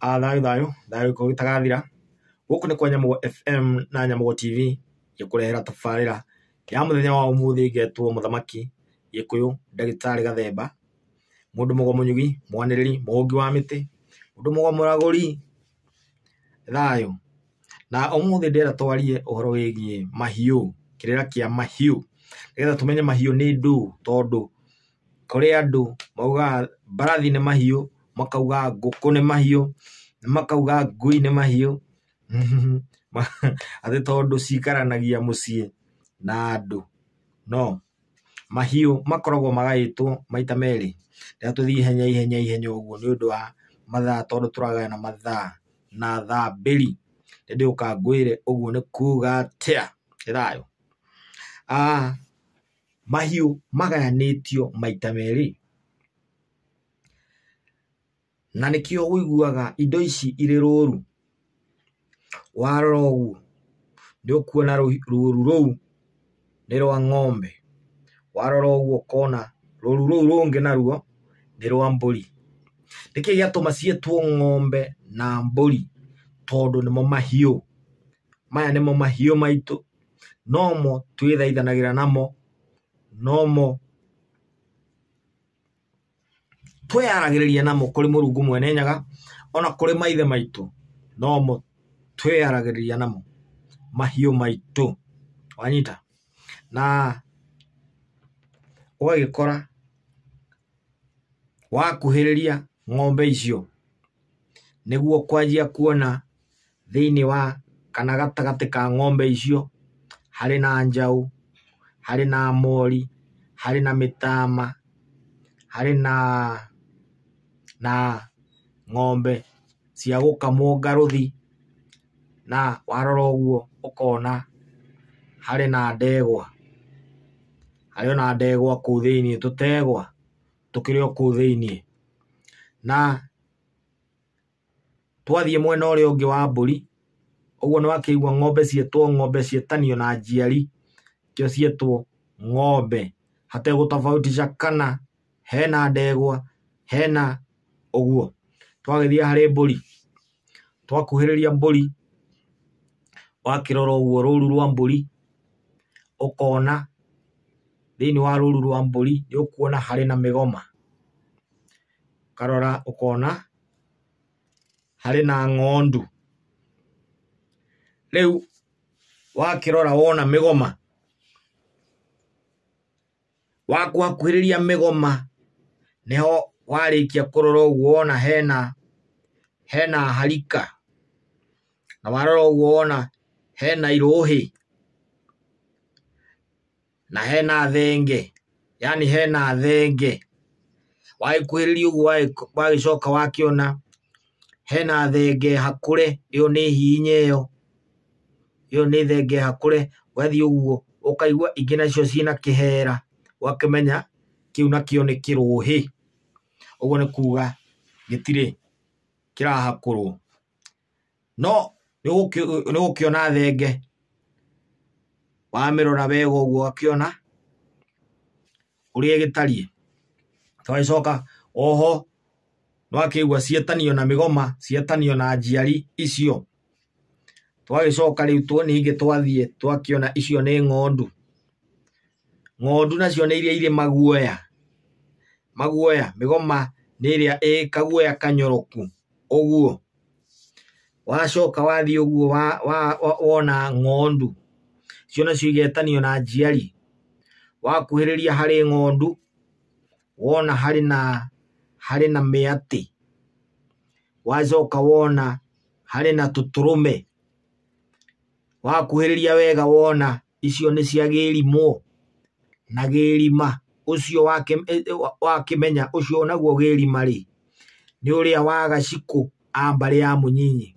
Thayo ko gitagathira guku ni kwa Nyamugo FM na Nyamugo TV gikurehera tafarira ya muthenya wa umuthi getwo muthamaki gikuyu ndagitari Gathemba mundu mugo munyugi mwaniriri muungi wa miti mundu mugo muraguri thayo na umuthi ndera twarie uhoro wigie mahiu kirira kia mahiu nigetha tumenye mahiu ni ndu tondu kuri andu mauga barathi ni mahiu makauga nguku ni mahiu makauga ngui ni mahiu ate tondu cikaranagia mucii na andu no mahiu makoragwo magaitwo maita meri rĩa tuthii ihenya uguo ni undu wa mathaa tondu turagaya na mathaa na thaa mbiri ndi ukangwire uguo ni kuga atia thayo mahiu magayanitio maita meri na nikio uiguaga indo ici iri ruru warora uguo ni ukuona ruru ruu ni rwa ng'ombe warora uguo kona ruru ruu rungi naruo ni rwa mburi niki giatuma cietwo ng'ombe na mburi tondu nimo mahiu maya nimo mahiu maitu nomo twithaithanagira namo nomo tweyaragiriria namo kuri Murungu mwene nyaga ona kuri maithe maitu nomo tweyaragiriria namo mahiu maitu wanyita na ugagikora wakuhiriria ng'ombe icio niguo kwanjia kuona thiini wa kana gatagati ka ng'ombe icio hari na njau hari na mori hari na mitama hari na ng'ombe cia gukamwo ngaruthi na warora uguo ukona hari na ndegwa hari na ndegwa ku thiini tutegwa tukiri ku thiini na twathie mwena uri ungi wa mburi uguo ni wakiigua ng'ombe cietanio na njiari kio cietwo ng'ombe hate gutafautisha kana hena ndegwa hena uguo twagithia hari mburi twakuhiriria mburi wakirora uguo ruru rwa mburi ukona thiini wa ruru rwa mburi ni ukuona hari na migoma karora ukona hari na ng'ondu riu wakirora wona migoma wakuhiriria migoma niho warikia kurora uguo wona hena harika na warora uguo wona hena iruhi na hena thenge yani hena thenge waikuhiriria uguo wagicoka wakiona hena thenge hakure iyo ni hinya iyo ni thenge hakure wathi uguo ukaigua ingi nacio cina kihera wakimenya kiu nakio ni kiruhi uguo ni kuga gitire kirahakurwo no ni ukiona thenge wamirora wega uguo akiona urie gitarie twacoka oho nwakiigua cietanio na migoma cietanio na njiari icio twagicoka riu tuoni ingi twathie twakiona icio ni ng'ondu nacio ni iria iri maguoya migoma ni iria kaguoya kanyoroku uguo wacoka wathi uguo wona ng'ondu cio nacio igetanio na njiari wakuhiriria hari ng'ondu wona hari na miati wacoka wona hari na tuturume wakuhiriria wega wona icio ni cia girimwo na girima ucio wakimenya ucio naguo girima ri ni uria wa gaciku ambari ya munyinyi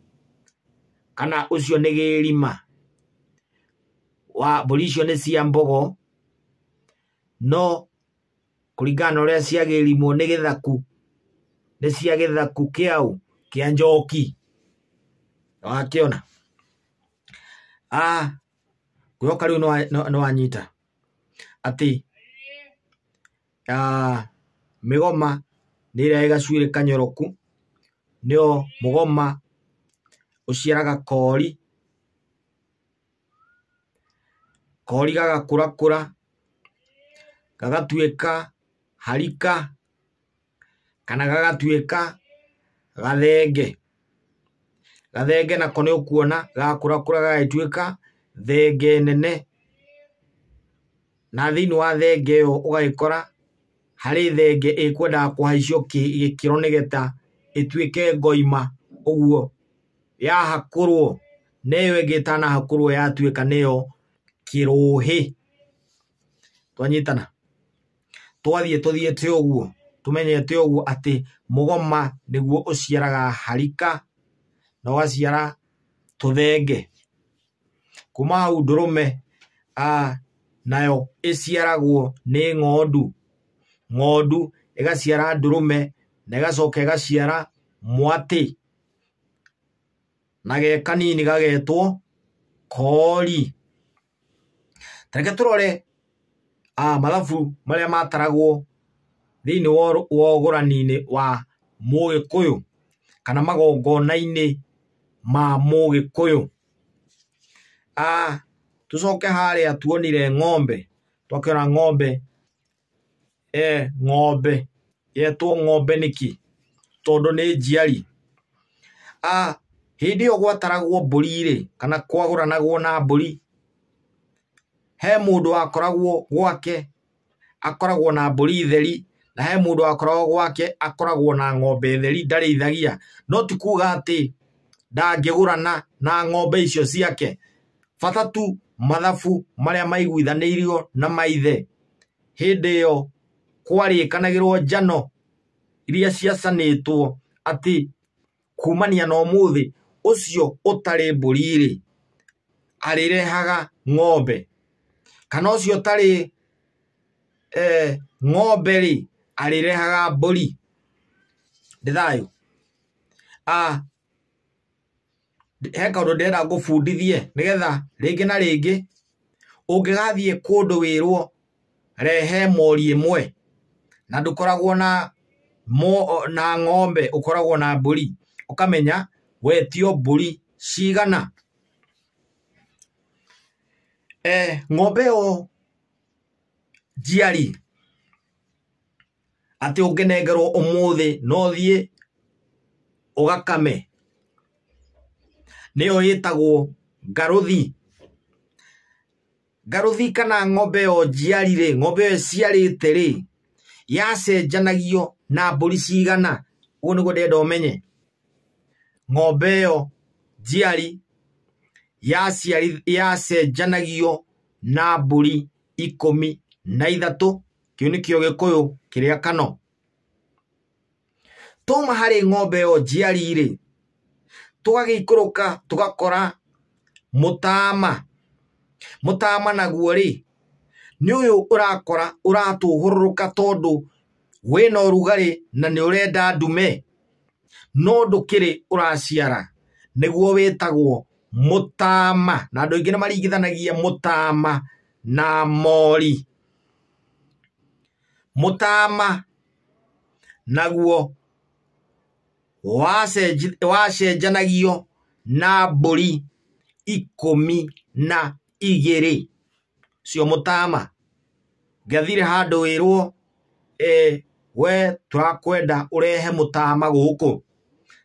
kana ucio ni girima wa mburi icio ni cia mbogo no kuringana uria cia girimwo ni cia githaku kiau kia njoki wakiona kuyoka riu no wanyita ati migoma ni iria igacuire kanyoroku nio mugoma uciaraga kori gagakurakura gagatuika harika kana gagatuika gathenge nako ni ukuona gakurakura gagituika thenge nene na thini wa thenge yo ugagikora hari thenge ikwenda kuhaicio gikiro nigeta ituike ngoima uguo ya hakurwo neyo igitana hakurwo yatuika neyo kiruhi. Twanyitana tuthiete uguo tumenyete uguo ati mugoma niguo uciaraga harika na ugaciara tuthenge. Kuma hau ndurume nayo iciaragwo ni ng'ondu igaciara ndurume na igacoka igaciara mwati na ge kanini gagetwo kori. Tareke turore mathabu maria mataragwo thiini wa ugurani-ini wa Mugikuyu kana magongona-ini ma Mugikuyu. Tucoke haria tuonire ng'ombe, twakiona ng'ombe yetwo ng'ombe niki tondu ni njiari. Hindi yo gwataragwo mburi kana kwaguranagwo na mburi, he mundu akoragwo gwake akoragwo na mburi theri na he mundu akoragwo gwake akoragwo na ng'ombe theri ndarithagia. No ti kuga ati ndangigurana na ng'ombe icio ciake, bata tu mathabu maria maiguithanirio na maithe hindi yo kwarikanagirwo njano iria ciacanitwo ati kumania na umuthi ucio utari mburi arirehaga ng'ombe, kana ucio utari ng'ombe arirehaga mburi. Ndithayo he kaundu ndenda ngubundithie nigetha ringi na ringi ungigathie kundu wirwo rehe mori imwe na ndukoragwo na ng'ombe ukoragwo na mburi, ukamenya wetio mburi cigana. Ng'ombe yo njiari ati unginengerwo umuthi no thie ugakame, niyo yitagwo ngaruthi kana ng'ombe yo njiari ng'ombe yo ciarite yacenjanagio na mburi cigana. Uguo niguo ndenda umenye ng'ombe yo njiari yacenjanagio na mburi 13. Kiu nikio Gikuyu kiria kano. Tuma hari ng'ombe yo njiari tugagikuruka tugakora mutama naguo ni uyu urakora uratuhururuka tondu wina urugari na ni urenda ndume no ndukiri uraciara, niguo witagwo mutama, na andu aingi ni maringithanagia mutama na mori. Mutama naguo wacenjanagio na mburi 12 cio mutama. Ngiathire handu wirwo we turakwenda urehe mutama guku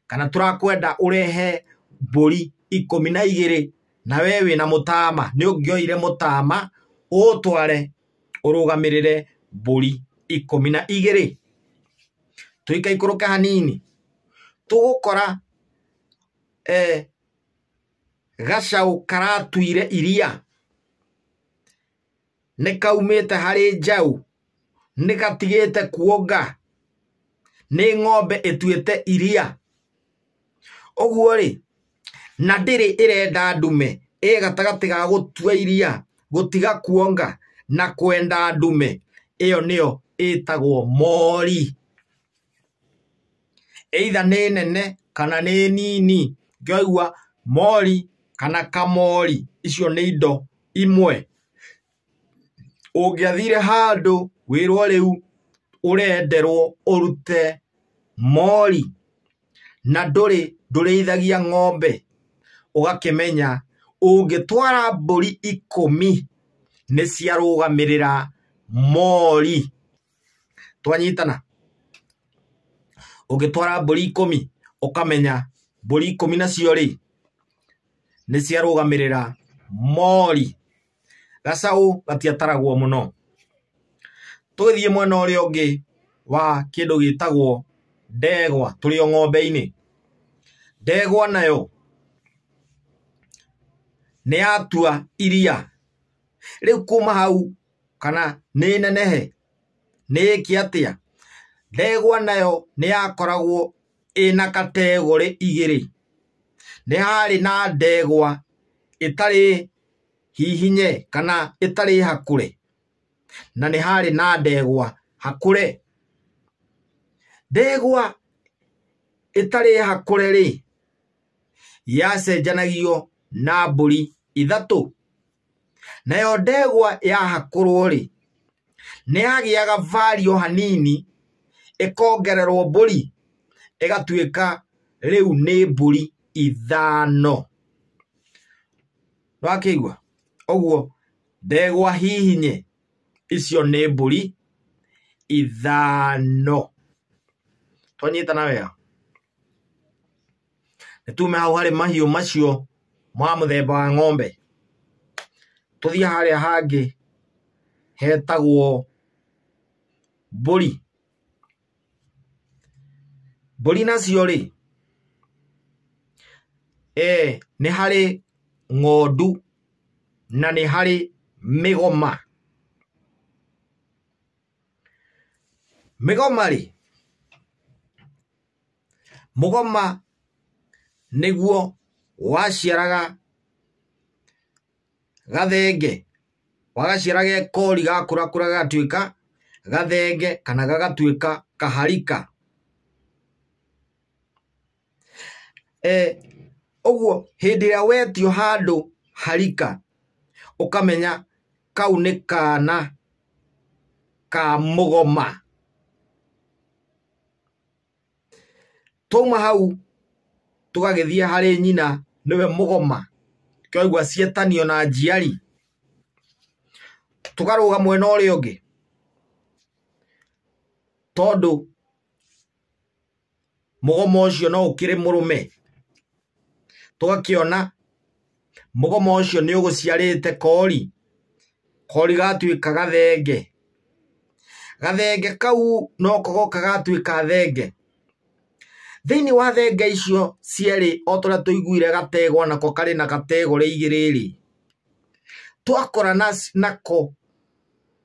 kana turakwenda urehe mburi 12 na we wina mutama, ni ungioire mutama utware urugamirire mburi 12. Tuikaikuruka hanini tugukora gacau karatuire iria nikaumite hari njau nikatigite kuonga ni ng'ombe ituite iria. Uguo na ndiri irenda ndume gatagati ga gutua iria gutiga kuonga na kwenda ndume, iyo niyo itagwo mori. Either ni nene kana ni nini, ngioigua mori kana kamori, icio ni indo imwe. Ungiathire handu wirwo riu urenderwo urute mori na ndũrĩithagia ng'ombe ũgakĩmenya ũngĩtwara mbũri 10 nĩ ciarũgamĩrĩra mori. Twanyitana? Ũngĩtwara mbũri 10 ũkamenya mbũri 10 nacio rĩ nĩ ciarũgamĩrĩra mori. Gacaũ gatiataragwo mũno. Tũgĩthiĩ mwena ũrĩa ũngĩ wa kĩndũ gĩtagwo ndegwa, tũrĩ o ng'ombe-inĩ. Ndegwa nayo nĩ yatua iria. Rĩu kuma hau kana nĩ nenehe nĩ ĩkĩ atĩa? Ndegwa nayo nĩ yakoragwo ĩna kategore igĩrĩ. Nĩ harĩ na ndegwa ĩtarĩ hihinye kana ĩtarĩ hakũre, na nĩ harĩ na ndegwa hakũre. Ndegwa ĩtarĩ hakũre rĩ yacenjanagio na mbũri 3. Nayo ndegwa ya hakũrwo rĩ nĩ yagĩaga vario hanini ĩkongererwo mbũri ĩgatuĩka rĩu nĩ mbũri 5. Nĩwakĩigua? Ũguo ndegwa hihinye icio nĩ mbũri 5. Twanyitana wega? Nĩtume hau harĩ mahiũ macio ma mũthemba wa ng'ombe. Tũthiĩ harĩa hangĩ hetagwo mbũri. Mbũri nacio rĩ nĩ harĩ ng'ondu na nĩ harĩ mĩgoma. Mĩgoma rĩ, mũgoma nĩguo waciaraga gathenge, wagaciara gekori gakũrakũra gagatuĩka gathenge kana gagatuĩka kaharika. Ũguo hĩndĩ ĩrĩa wetio handũ harika ũkamenya kau nĩ kana ka mũgoma. Twauma hau tũgagĩthiĩ harĩ nyina nĩwe mũgoma, kĩoigua ciĩtanio na njiari. Tũkarũga mwena ũrĩa ũngĩ tondũ mũgoma ũcio no ũkĩrĩ mũrũme. Tũgakĩona mũgoma ũcio nĩ ũgũciarĩte kori, kori gatuĩka gathenge. Gathenge kau noko goka gatuĩka thenge. Thĩinĩ wa thenge icio cierĩ o tũrĩa tũiguire gategwa nako karĩ na kategore igĩrĩ rĩ, twakora nako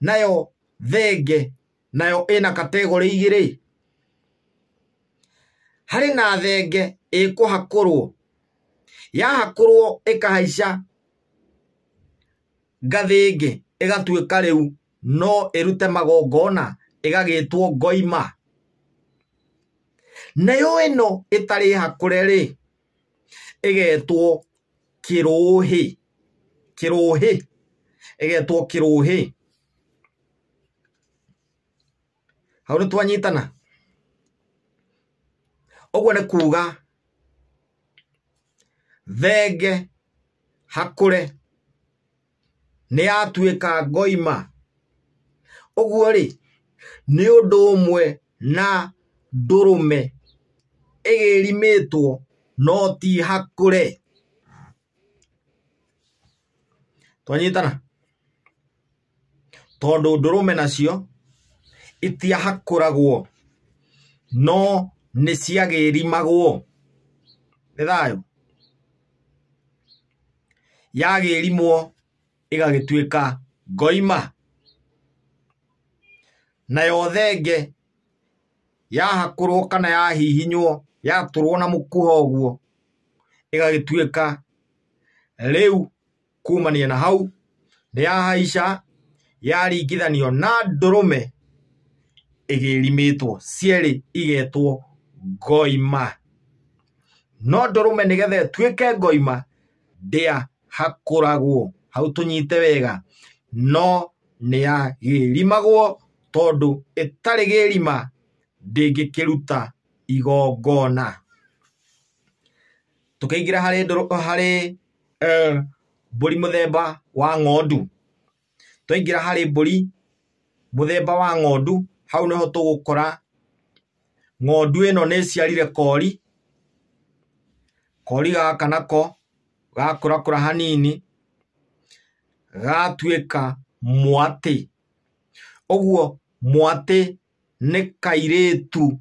nayo thenge nayo ĩna kategore igĩrĩ. Harĩ na thenge ĩkũhakũrwo, yahakũrwo ĩkahaica gathĩngĩ ĩgatuĩka rĩu no ĩrute magongona ĩgagĩtwo ngoima. Nayo ĩno ĩtarĩ hakũre rĩ ĩgetwo kĩrũhĩ. Kĩrũhĩ ĩgetwo kĩrũhĩ. Hau nĩ twanyitana? Ũguo nĩ kuuga thenge hakũre nĩ yatuĩka ngoima. Ũguo rĩ nĩ ũndũ ũmwe na ndũrũme ĩgĩrimĩtwo no ti hakũre. Twanyitana? Tondũ ndũrũme nacio itiahakũragwo no nĩ ciagĩrimagwo. Nĩ thayũ? Yagĩrimwo ĩgagĩtuĩka ngoima. Nayo thenge yahakũrwo kana yahihinywo yatũrwo na mũkuha ũguo ĩgagĩtuĩka rĩu kumania na hau nĩ yahaica yaringithanio na ndũrũme ĩgĩrimĩtwo, cierĩ igetwo ngoima. No ndũrũme nĩgetha ĩtuĩke ngoima ndĩahakũragwo. Hau tũnyite wega, no nĩ yagĩrimagwo tondũ ĩtarĩ gĩrima ndĩngĩkĩruta igongona. tukaingira hari mburi muthemba wa ng'ondu. Twaingira hari mburi muthemba wa ng'ondu, hau niho tugukora ng'ondu ino ni ciarire kori. Kori gaka nako gakurakura hanini gatuika mwati. Oguo mwati ni kairitu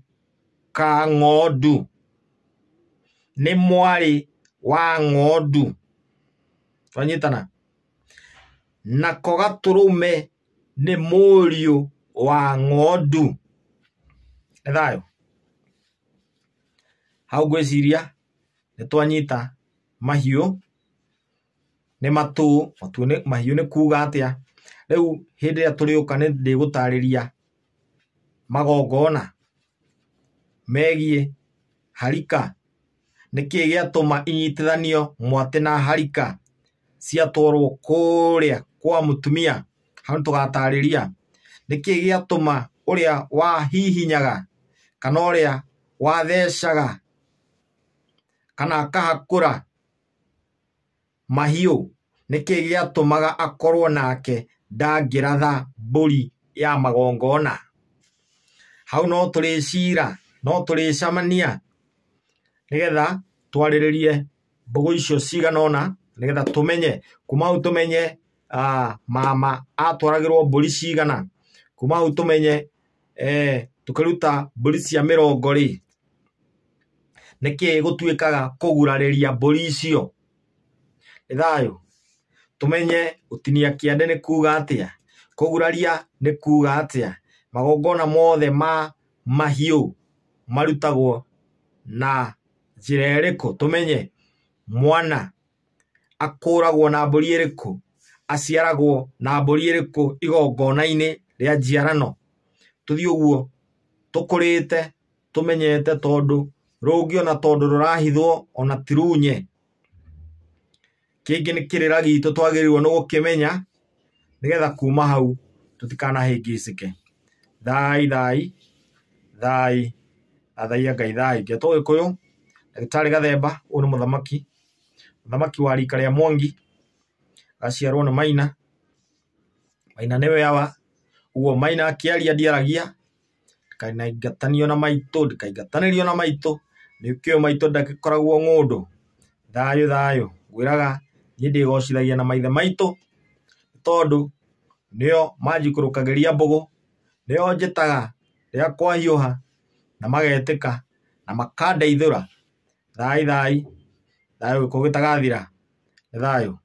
ka ng'ondu, ni mwari wa ng'ondu. Twanyitana. Nako gaturume ni muriu wa ng'ondu. Ethayo. Hau gwiciria ni twanyita mahiu ni matu ni mahiu ni kuga atia. Riu hindi ria turiuka ni ndigutariria magongona megie harika. Niki giatuma inyitithanio mwati na harika ciatwarwo kuria kwa mutumia. Hau tugatariria niki giatuma uria wahihinyaga kana uria wathecaga kana akahakura mahiu, niki giatumaga akorwo nake ndangiratha mburi ya magongona. Hau no turicira, no turicamania nigetha twariririe mbugu icio ciganona, nigetha tumenye kuma hau tumenye mama atwaragirwo mburi cigana. Kuma hau tumenye tukiruta mburi cia 20 niki gutuikaga kugurariria mburi icio. Ethayo. Tumenye utinia kiande ni kuga atia, kuguraria ni kuga atia. Magongona mothe ma mahiu marutagwo na njira iriku. Tumenye mwana akuragwo na mburi iriku, aciaragwo na mburi iriku igongona-ini ria njiarano. Tuthie uguo tukurite tumenyete tondu rungi ona tondu rurahithwo ona tirunye. Kingi ni kirira gitu twagirirwo ni gukimenya nigetha kuma hau tutikanahingicike. Thai thai thai athaia Ngai thai. Ngeto Gikuyu Ndagitari Gathemba uyu ni muthamaki wa rika ria Mwangi, gaciarwo ni Maina. Maina niwe awa. Uguo Maina akiaria ndiaragia, ndikaingatanio na maitu, ndikaingatanirio na maitu. Nikio maitu ndagikoragwo ng'undu. Thayo thayo. Ngwiraga ni ndigocithagia na maithe maitu tondu nio manjikurukagiria mbugu, nio njitaga ria kwahiuha na magetika na makandeithura. Thai thai. Thayo giko gitagathira. Thayo.